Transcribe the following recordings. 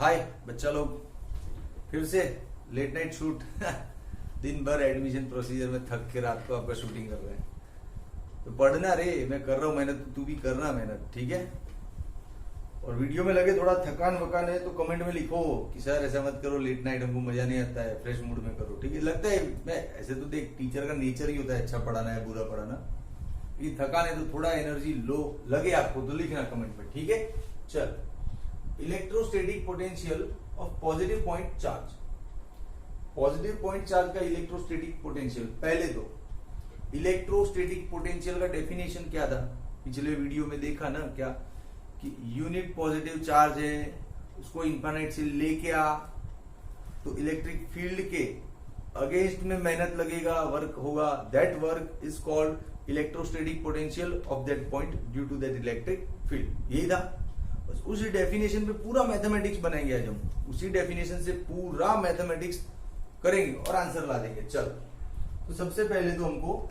हाय बच्चा लोग, फिर से लेट नाइट शूट। दिन भर एडमिशन प्रोसीजर में थक के रात को आपका शूटिंग कर रहे हैं। तो पढ़ना रे, मैं कर रहा हूँ मेहनत, तू भी करना मेहनत, ठीक है। और वीडियो में लगे थोड़ा थकान वकान है तो कमेंट में लिखो कि सर ऐसा मत करो, लेट नाइट हमको मजा नहीं आता है, फ्रेश मूड में करो, ठीक है। लगता है मैं ऐसे तो देख, टीचर का नेचर ही होता है अच्छा पढ़ाना है बुरा पढ़ाना। ये थकान है तो थोड़ा एनर्जी लो लगे आपको तो लिखना कमेंट में, ठीक है। चल, electrostatic potential of positive point charge. Positive point charge का इलेक्ट्रोस्टैटिक पोटेंशियल, पहले तो इलेक्ट्रोस्टैटिक पोटेंशियल का डेफिनेशन क्या था, पिछले वीडियो में देखा ना क्या, कि यूनिट पॉजिटिव चार्ज है उसको इन्फिनिट से लेके आ तो इलेक्ट्रिक फील्ड के अगेंस्ट में मेहनत लगेगा, वर्क होगा, that work is called electrostatic potential of that point due to that electric field. यही था, बस उसी डेफिनेशन पे पूरा मैथमेटिक्स बनाएंगे आज हम, उसी डेफिनेशन से पूरा मैथमेटिक्स करेंगे और आंसर ला देंगे। चल, तो सबसे पहले तो हमको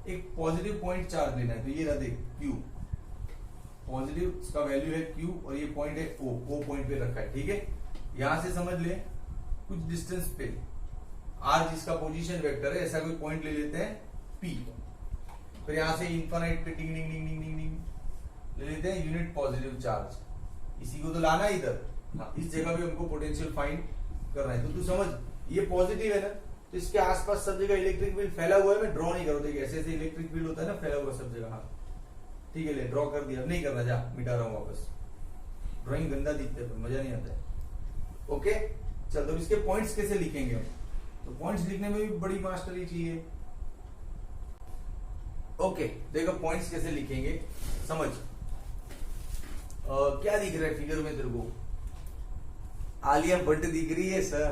एक पॉजिटिव पॉइंट चार्ज लेना है, तो ये रहा देख Q, पॉजिटिव का वैल्यू है Q और ये पॉइंट है O पॉइंट पे रखा है, ठीक है। यहां से समझ ले कुछ डिस्टेंस पे R जिसका पोजीशन वेक्टर है, ऐसा कोई पॉइंट ले लेते हैं P, फिर यहां से इन्फिनिट पे टिंग टिंग टिंग टिंग टिंग ले लेते हैं यूनिट पॉजिटिव चार्ज, इसी को तो लाना है इधर। हाँ, इस जगह पे हमको पोटेंशियल फाइंड करना है। तो तू समझ, ये पॉजिटिव है ना, तो इसके आसपास सब जगह इलेक्ट्रिक फील्ड फैला हुआ है। मैं ड्रॉ नहीं करूँ, देखिए ऐसे ऐसे इलेक्ट्रिक फील्ड होता है ना, फैला हुआ सब जगह। हाँ ठीक है, ले ड्रॉ कर दिया, नहीं करना, जा मिटा रहा हूँ वापस। ड्रॉइंग गंदा दिखता है, मजा नहीं आता है। ओके चल, तो इसके पॉइंट्स कैसे लिखेंगे हम, तो पॉइंट्स लिखने में भी बड़ी मास्टरी चाहिए। ओके देखो पॉइंट्स कैसे लिखेंगे, समझ। क्या दिख रहा है फिगर में तेरे को, आलिया भट्ट दिख रही है सर।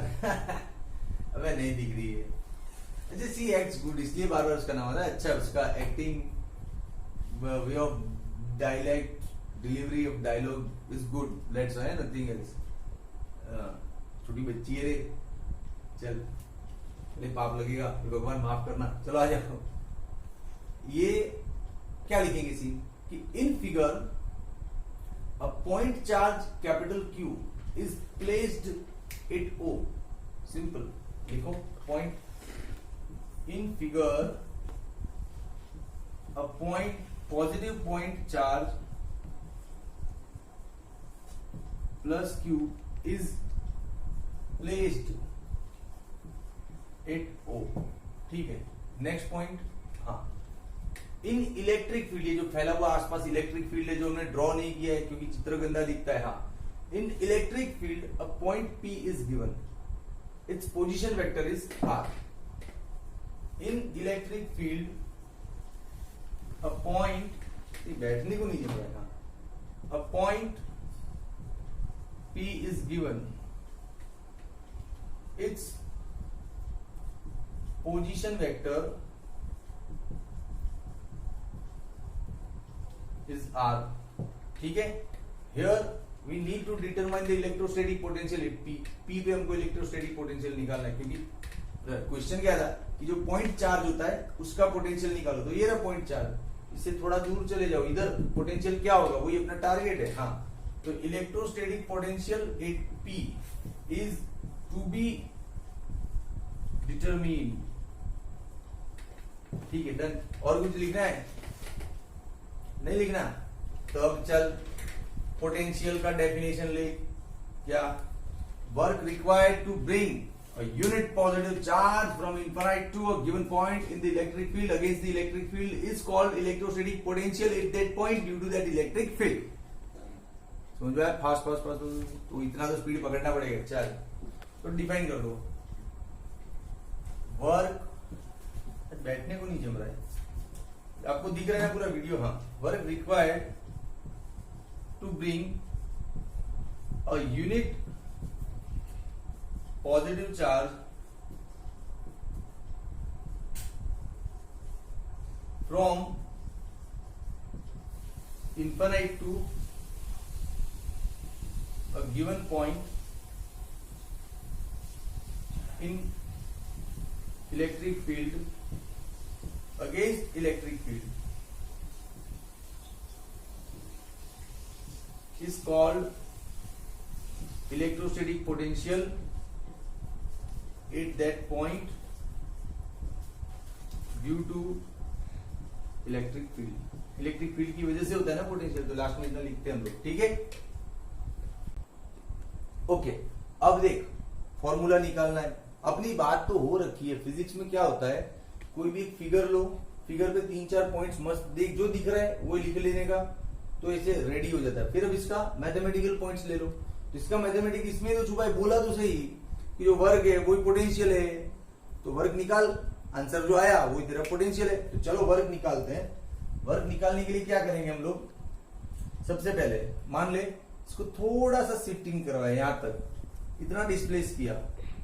अबे नहीं दिख रही है। अच्छा, सी एक्ट्स गुड, इसलिए बार बार उसका नाम आता है। अच्छा, उसका acting, way of dialect, delivery of dialogue is good, let's है, नथिंग एल्स। छोटी बच्ची है रे, चल ले पाप लगेगा, भगवान माफ करना। चलो आ जाओ। ये क्या लिखेंगे सी, कि in figure a point charge capital Q is placed at O. Simple. देखो point in figure, a point positive point charge plus Q is placed at O. ठीक है, नेक्स्ट पॉइंट। हाँ, इन इलेक्ट्रिक फील्ड, ये जो फैला हुआ आसपास इलेक्ट्रिक फील्ड है जो हमने ड्रॉ नहीं किया है क्योंकि चित्र गंदा दिखता है। हाँ, इन electric field a point P is given, its position vector is R। In electric field a point, बैठने को नहीं जम रहा, a point P is given, its position vector is R, ठीक है। Here we need to determine the electrostatic potential at P। P पे हमको electrostatic potential निकालना है, क्योंकि क्वेश्चन क्या था कि जो पॉइंट चार्ज होता है उसका पोटेंशियल निकालो। तो ये रहा पॉइंट चार्ज, इससे थोड़ा दूर चले जाओ, इधर पोटेंशियल क्या होगा, वही अपना टारगेट है। हाँ, तो electrostatic potential at P is to be determine, ठीक है, डन। और कुछ लिखना है, नहीं लिखना, तो अब चल पोटेंशियल का डेफिनेशन ले। क्या, work required to bring a unit positive charge from infinite to a given point in the electric field against the electric field is called electrostatic potential at that point due to that electric field. समझ में आया? Fast fast fast, तो इतना तो speed पकड़ना पड़ेगा। चल, तो डिफाइन कर दो। वर्क, बैठने को नहीं जम रहा है, आपको दिख रहा है पूरा वीडियो। हाँ, work required to bring a unit positive charge from infinite to a given point in electric field against electric field is called electrostatic potential at that point due to electric field. Electric field की वजह से होता है ना potential, तो last में इतना लिखते हैं हम लोग, ठीक है। ओके, अब देख फॉर्मूला निकालना है। अपनी बात तो हो रखी है, फिजिक्स में क्या होता है, कोई भी एक फिगर लो, फिगर पे 3-4 पॉइंट्स मस्त देख, जो दिख रहा है वो लिख लेने का, तो ऐसे रेडी हो जाता है। फिर अब इसका मैथमेटिकल पॉइंट्स ले लो, तो इसका मैथमेटिक्स इसमें तो छुपा है, बोला तो सही कि जो वर्क है वही पोटेंशियल है, तो वर्क निकाल, आंसर जो आया वही तेरा पोटेंशियल है। तो चलो वर्क निकालते हैं। वर्क निकालने के लिए क्या करेंगे हम लोग, सबसे पहले मान ले इसको थोड़ा सा शिफ्टिंग करवाए, यहां तक इतना डिस्प्लेस किया,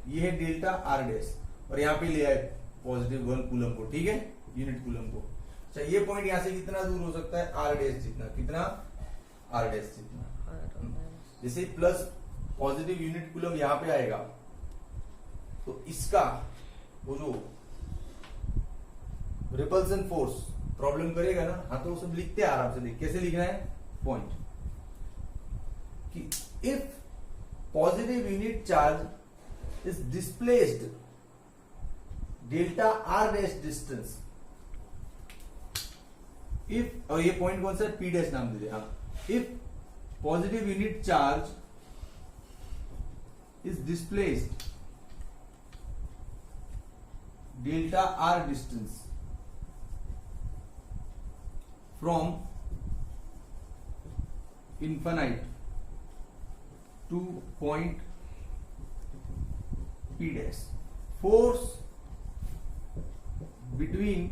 ये है डेल्टा आर डैश, और यहाँ पे ले आए +1 कूलम को, ठीक है, यूनिट कूलम को। अच्छा, ये पॉइंट यहां से कितना दूर हो सकता है, आर डैश जितना, कितना, आर डैश जितना। जैसे प्लस पॉजिटिव यूनिट कूलम यहां पे आएगा, तो इसका वो जो रिपल्सन फोर्स प्रॉब्लम करेगा ना, हाँ, तो वो सब लिखते हैं आराम से। देख कैसे लिखना है, पॉइंट कि if positive unit charge is displaced delta R dash distance, if, और ये पॉइंट कौन सा है, पी डैश नाम दे दे, हाँ, if positive unit charge is displaced delta R distance from infinite to point P dash, force between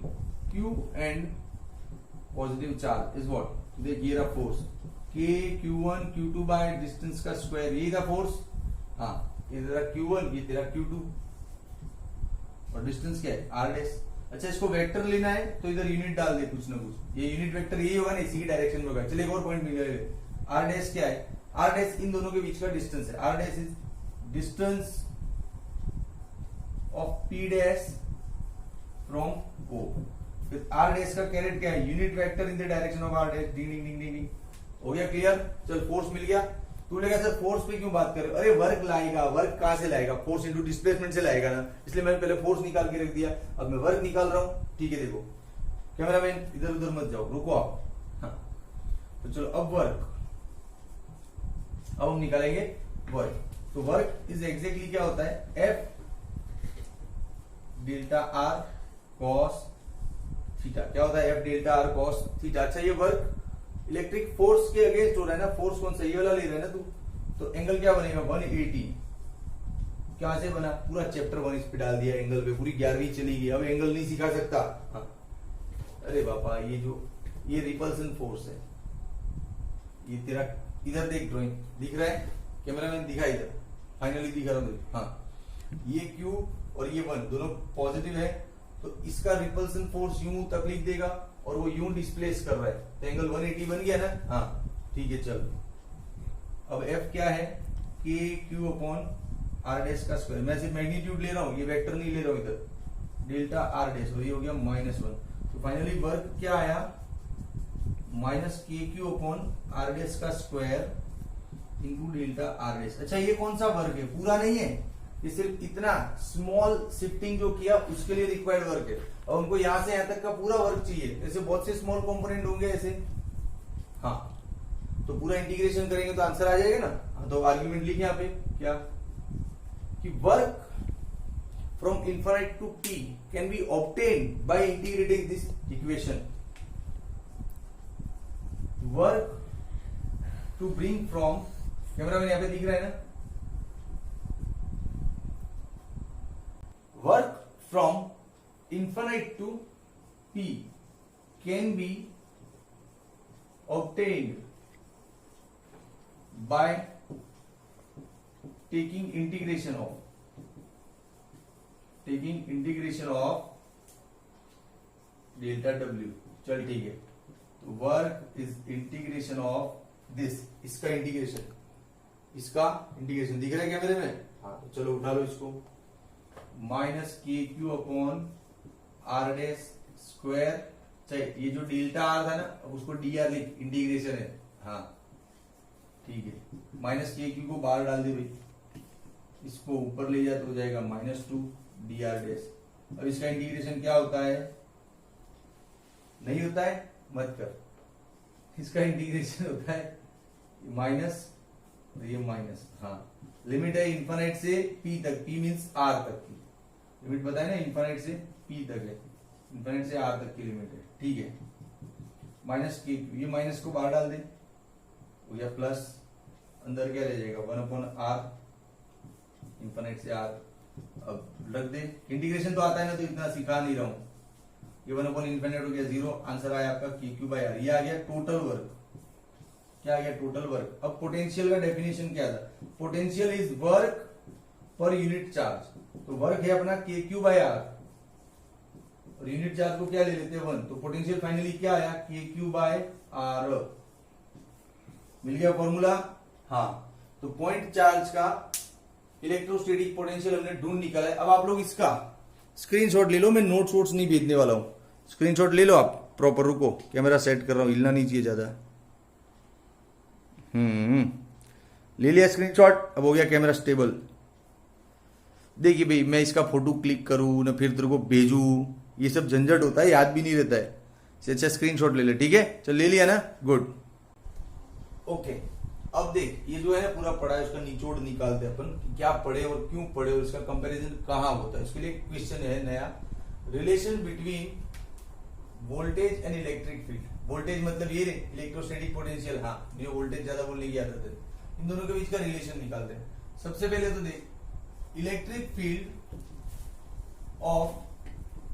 Q and positive charge is what, देख ये रहा force K Q1 Q2 by distance का square, ये था force, हाँ, ये तेरा Q1, ये तेरा Q2, और डिस्टेंस क्या है, R डैश। अच्छा, इसको वेक्टर लेना है तो इधर यूनिट डाल दे कुछ ना कुछ, ये यूनिट वेक्टर यही होगा ना, इसी की डायरेक्शन में होगा। चलिए एक और पॉइंट मिल गया, आर डैश क्या है, आर डैश इन दोनों के बीच का डिस्टेंस है, R dash is distance of P dash from O. फिर आर डैश का कैरेट क्या है, unit vector in the direction of R dash, ding ding ding ding. हो गया क्लियर। चल फोर्स मिल गया। तू लेगा सर फोर्स पे क्यों बात कर रहे हो, अरे वर्क लाएगा, वर्क कहां से लाएगा, फोर्स इंटू डिस्प्लेसमेंट से लाएगा ना, इसलिए मैंने पहले फोर्स निकाल के रख दिया, अब मैं वर्क निकाल रहा हूं, ठीक है। देखो कैमरामैन इधर उधर मत जाओ, रुको आप, हाँ। तो चलो अब वर्क, अब हम निकालेंगे वर्क। तो वर्क इज एग्जैक्टली क्या होता है, F delta R cos theta. क्या होता है, F delta R cos theta. अच्छा, ये वर्क इलेक्ट्रिक फोर्स के अगेंस्ट हो रहा है ना, फोर्स कौन सा, ये वाला ले रहा है ना तू, तो एंगल क्या बनेगा 180। क्या से बना, पूरा चैप्टर 1 इस पे डाल दिया एंगल पे, पूरी 11वीं चली गई, अब एंगल नहीं सिखा सकता। हाँ। अरे बापा, ये जो ये रिपल्सन फोर्स है, ये तेरा इधर देख, ड्राइंग दिख रहा है, कैमरामैन दिखा इधर, फाइनली दिखा रहा हूं, हाँ। ये Q और ये 1 दोनों पॉजिटिव है, तो इसका रिपल्सन फोर्स यूं तक लिख देगा, और वो यूं डिस्प्लेस कर रहा है, तो एंगल 180 बन गया ना, हाँ ठीक है। चल अब F क्या है, K Q upon R dash का स्क्वायर। मैं सिर्फ मैग्नीट्यूड ले रहा हूं, ये वेक्टर नहीं ले रहा हूं इधर, डेल्टा R डैश, और ये हो गया -1। तो फाइनली वर्क क्या आया, -KQ अपॉन R डैश का square into delta R dash. अच्छा, ये कौन सा वर्क है, पूरा नहीं है, ये सिर्फ इतना स्मॉल शिफ्टिंग जो किया उसके लिए रिक्वायर्ड वर्क है, और उनको यहां से यहां तक का पूरा वर्क चाहिए। ऐसे बहुत से स्मॉल कंपोनेंट होंगे ऐसे, हाँ, तो पूरा इंटीग्रेशन करेंगे तो आंसर आ जाएगा ना। हाँ, तो आर्ग्यूमेंट लिखे यहाँ पे क्या, कि work from infinite to T can be obtained by integrating this equation. Work to bring from, camera man यहाँ पे दिख रहा है ना, work from infinite to P can be obtained by taking integration of delta W। चल ठीक है, तो work is integration of this, इसका इंटीग्रेशन दिख रहा है क्या मेरे में, हाँ। तो चलो उठा लो इसको, -KQ upon R dash square. चाहे ये जो डेल्टा R था ना, अब उसको dr लिख, इंटीग्रेशन है, हाँ ठीक है, माइनस के क्यू को बाहर डाल दे भाई, इसको ऊपर ले जाए तो हो जाएगा -2 dr'। अब इसका इंटीग्रेशन क्या होता है, नहीं होता है मत कर, इसका इंटीग्रेशन होता है माइनस और ये माइनस, हाँ लिमिट है इन्फिनिट से p तक, p मीन्स r तक की लिमिट पता है ना, इन्फिनिट से p तक है, इन्फिनिट से r तक की लिमिट है, ठीक है। माइनस के, ये माइनस को बाहर डाल दे हो गया प्लस, अंदर क्या रह जाएगा 1/r इन्फिनिट से r। अब रख दे, इंटीग्रेशन तो आता है ना तो इतना सिखा नहीं रहा हूं, ये 1/∞ हो गया 0, आंसर आया आपका k3/r, ये आ गया टोटल वर्क, क्या आ गया टोटल वर्क। अब पोटेंशियल का डेफिनेशन क्या था, potential is work per unit charge, तो वर्क है अपना k3/r और यूनिट चार्ज को क्या ले लेते हैं 1, तो पोटेंशियल फाइनली क्या आया k3/r, मिल गया फॉर्मूला। हाँ, तो पॉइंट चार्ज का इलेक्ट्रोस्टैटिक पोटेंशियल हमने ढूंढ निकाला है। अब आप लोग इसका स्क्रीनशॉट ले लो, मैं नोट्स वोट्स नहीं भेजने वाला हूं, स्क्रीनशॉट ले लो आप प्रॉपर, रुको कैमरा सेट कर रहा हूं, हिलना नहीं चाहिए ज्यादा। ले लिया स्क्रीनशॉट, अब हो गया कैमरा स्टेबल। देखिए भाई, मैं इसका फोटो क्लिक करूं ना फिर तेरे को भेजूं, ये सब झंझट होता है, याद भी नहीं रहता है, इससे अच्छा स्क्रीनशॉट ले ले, ठीक है। चल ले लिया ना, गुड ओके। अब देख, ये जो है ना पूरा पढ़ा है, उसका निचोड़ निकालते हैं अपन कि क्या पढ़े और क्यों पढ़े और इसका कंपैरिजन कहां होता है। उसके लिए क्वेश्चन है नया, relation between voltage and electric field. Voltage मतलब ये इलेक्ट्रोस्टैटिक पोटेंशियल, हाँ जो वोल्टेज ज्यादा बोलने की आदत है, इन दोनों के बीच का रिलेशन निकालते हैं। सबसे पहले तो देख, electric field of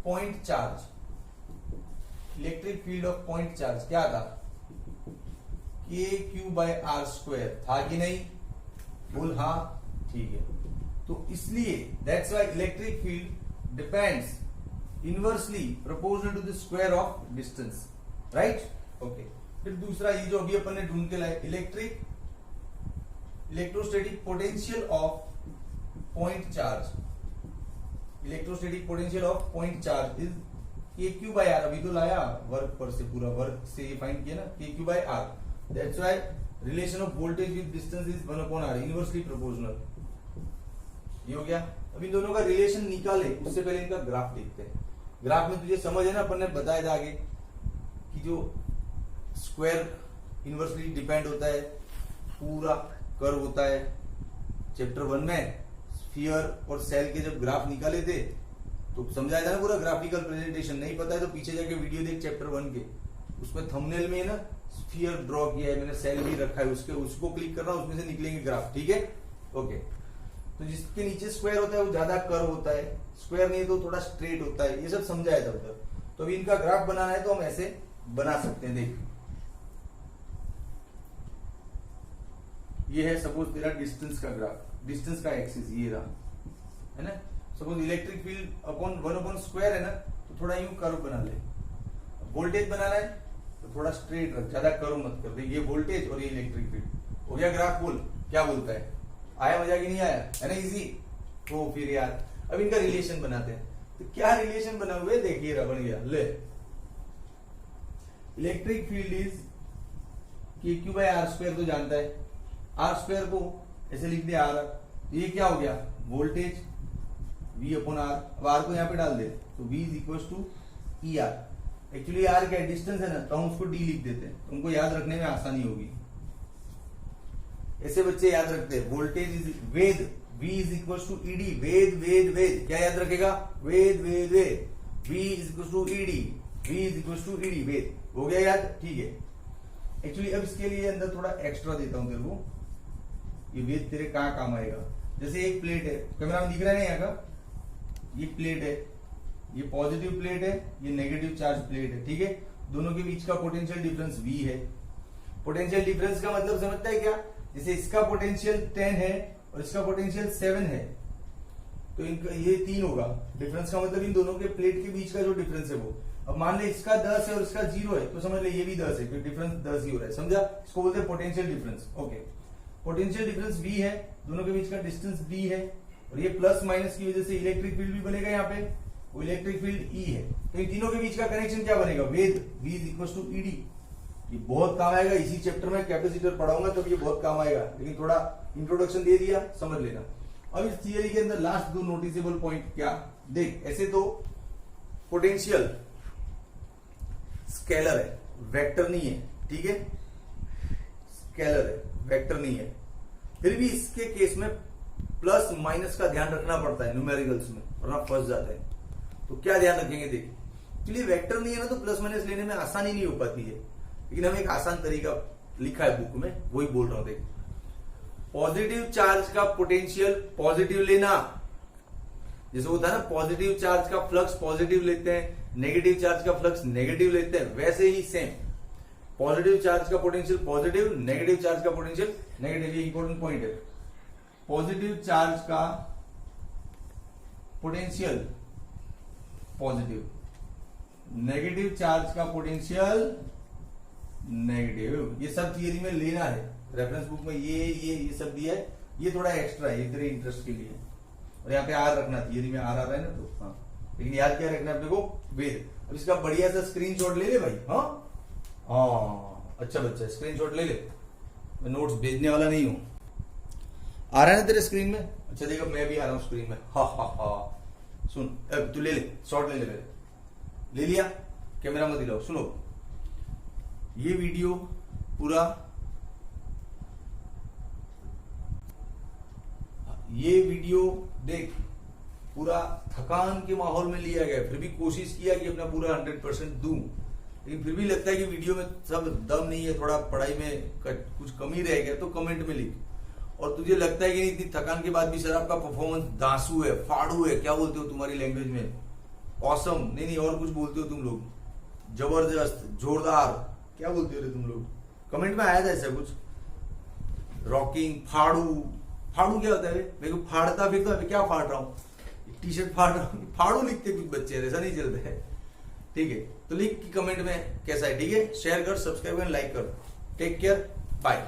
point charge, electric field of point charge क्या था, k3/r² था कि नहीं, बोल हाँ, ठीक है। तो इसलिए that's why electric field depends inversely proportional to the square of distance, right okay. फिर दूसरा, ये जो अभी अपन ने ढूंढ के लाए, electrostatic potential of point charge, electrostatic potential of point charge is k3/r, अभी तो लाया वर्क पर से, पूरा वर्क से ये फाइंड किया ना, k3/r। That's why relation of voltage with distance is 1/r, inversely proportional। ये हो गया। अब इन दोनों का रिलेशन निकाले उससे पहले इनका ग्राफ देखते हैं। ग्राफ में तुझे समझ है ना, अपन ने बताया था आगे कि जो स्क्वायर इनवर्सली डिपेंड होता है, पूरा कर्व होता है। चैप्टर 1 में स्फीयर और सेल के जब ग्राफ निकाले थे तो समझाया था ना पूरा ग्राफिकल प्रेजेंटेशन। नहीं पता है तो पीछे जाके वीडियो देख चैप्टर 1 के, उसमें थंबनेल में ना स्फीयर ड्रॉ किया है मैंने, सेल भी रखा है, उसको क्लिक करना, उसमें से निकलेंगे ग्राफ, ठीक है ओके। तो जिसके नीचे स्क्वायर होता है वो ज्यादा कर्व होता है, स्क्वायर नहीं तो थोड़ा स्ट्रेट होता है, ये सब समझाया था उधर। तो अभी इनका ग्राफ बनाना है तो हम ऐसे बना सकते हैं। देख, ये है सपोज तेरा डिस्टेंस का ग्राफ, डिस्टेंस का एक्सिस ये रहा है ना। सपोज इलेक्ट्रिक फील्ड अपॉन 1/स्क्वायर है ना, तो थोड़ा यूं कर्व बना ले। वोल्टेज बनाना है तो थोड़ा स्ट्रेट रख, ज्यादा कर्व मत कर दे। ये वोल्टेज और ये इलेक्ट्रिक फील्ड हो गया ग्राफ। बोल क्या बोलता है, आया मजा कि नहीं आया, है ना इजी। तो फिर यार अब इनका रिलेशन बनाते हैं। तो क्या रिलेशन बना हुए, देखिए रहा बन गया, ले इलेक्ट्रिक फील्ड इज k3/r² तो जानता है, r² को ऐसे लिख दे r, ये क्या हो गया वोल्टेज v/r। अब r को यहां पे डाल दे तो v = ER। एक्चुअली r क्या डिस्टेंस है ना, तो हम उसको d लिख देते हैं, तुमको याद रखने में आसानी होगी। ऐसे बच्चे याद रखते हैं, voltage is Ved, v = ED, Ved Ved Ved, क्या याद रखेगा, वेद वेद वेद, v = ED, v = ED, वेद। हो गया याद, ठीक है। एक्चुअली अब इसके लिए अंदर थोड़ा एक्स्ट्रा देता हूं तेरे को, ये वेद तेरे कहां काम आएगा। जैसे एक प्लेट है, कैमरा में दिख रहा है ना यहाँ का, ये प्लेट है, ये पॉजिटिव प्लेट है, ये नेगेटिव चार्ज प्लेट है, ठीक है। दोनों के बीच का पोटेंशियल डिफरेंस v है। पोटेंशियल डिफरेंस का मतलब समझता है क्या, जैसे इसका पोटेंशियल 10 है और इसका पोटेंशियल 7 है, तो इनका ये 3 होगा। डिफरेंस का मतलब इन दोनों के प्लेट के बीच का जो डिफरेंस है वो। अब मान ले इसका 10 है और इसका 0 है, तो समझ ले ये भी 10 है, क्योंकि डिफरेंस 10 ही हो रहा है, समझा। इसको बोलते हैं potential difference, okay. Potential difference v है, दोनों के बीच का डिस्टेंस d है, और ये प्लस माइनस की वजह से इलेक्ट्रिक फील्ड भी बनेगा यहाँ पे, वो इलेक्ट्रिक फील्ड E है। तो इन तीनों के बीच का कनेक्शन क्या बनेगा, वेद v = ED, ये बहुत काम आएगा, इसी चैप्टर में कैपेसिटर पढ़ाऊंगा तब ये बहुत काम आएगा, लेकिन थोड़ा इंट्रोडक्शन दे दिया, समझ लेना। अब इस थियरी के अंदर लास्ट 2 नोटिसेबल पॉइंट क्या, देख ऐसे तो पोटेंशियल स्केलर है, वेक्टर नहीं है, ठीक है, स्केलर है, वेक्टर नहीं है, फिर भी इसके केस में प्लस माइनस का ध्यान रखना पड़ता है न्यूमेरिकल्स में, वरना फंस जाते हैं। तो क्या ध्यान रखेंगे, देख चलिए वेक्टर नहीं है ना तो प्लस माइनस लेने में आसानी नहीं हो पाती है, लेकिन हमें एक आसान तरीका लिखा है बुक में, वही बोल रहा हूं। देख पॉजिटिव चार्ज का पोटेंशियल पॉजिटिव लेना, जैसे होता है ना पॉजिटिव चार्ज का फ्लक्स पॉजिटिव लेते हैं, नेगेटिव चार्ज का फ्लक्स नेगेटिव लेते हैं, वैसे ही सेम पॉजिटिव चार्ज का पोटेंशियल पॉजिटिव, नेगेटिव चार्ज का पोटेंशियल नेगेटिव। ये इंपॉर्टेंट पॉइंट है, पॉजिटिव चार्ज का पोटेंशियल पॉजिटिव, नेगेटिव चार्ज का पोटेंशियल नेगेटिव। ये सब थियरी में लेना है, रेफरेंस बुक में ये सब दिया है, ये थोड़ा एक्स्ट्रा है, ये तेरे इंटरेस्ट के लिए। और यहाँ पे आर रखना, थियरी में आर आ रहा है ना, तो हाँ, लेकिन याद क्या रखना है अपने को, वेद। अब इसका बढ़िया सा स्क्रीनशॉट ले ले भाई, हाँ अच्छा बच्चा स्क्रीनशॉट ले ले, मैं नोट्स भेजने वाला नहीं हूं। आ रहा है ना तेरे स्क्रीन में, अच्छा देखो मैं भी आ रहा हूं स्क्रीन में, हा सुन, तू ले ले शॉट, ले ले पहले, ले लिया, कैमरा मत हिलाओ। सुनो ये वीडियो पूरा, ये वीडियो देख पूरा थकान के माहौल में लिया गया, फिर भी कोशिश किया कि अपना पूरा 100% दूं, लेकिन फिर भी लगता है कि वीडियो में सब दम नहीं है, थोड़ा पढ़ाई में कुछ कमी रह गया तो कमेंट में लिख। और तुझे लगता है कि इतनी थकान के बाद भी सर आपका परफॉर्मेंस दांसू है, फाड़ू है, क्या बोलते हो तुम्हारी लैंग्वेज में, ऑसम नहीं और कुछ बोलते हो तुम लोग, जबरदस्त, जोरदार, क्या बोलते हो रे तुम लोग, कमेंट में आया था ऐसा कुछ, रॉकिंग, फाड़ू। फाड़ू क्या होता है, मेरे को फाड़ता फिर तो क्या फाड़ रहा हूँ, टी शर्ट फाड़ रहा हूँ, फाड़ू लिखते कुछ बच्चे, ऐसा नहीं चलता है, ठीक है। तो लिख कमेंट में कैसा है, ठीक है, शेयर कर, सब्सक्राइब कर, लाइक कर, टेक केयर, बाय।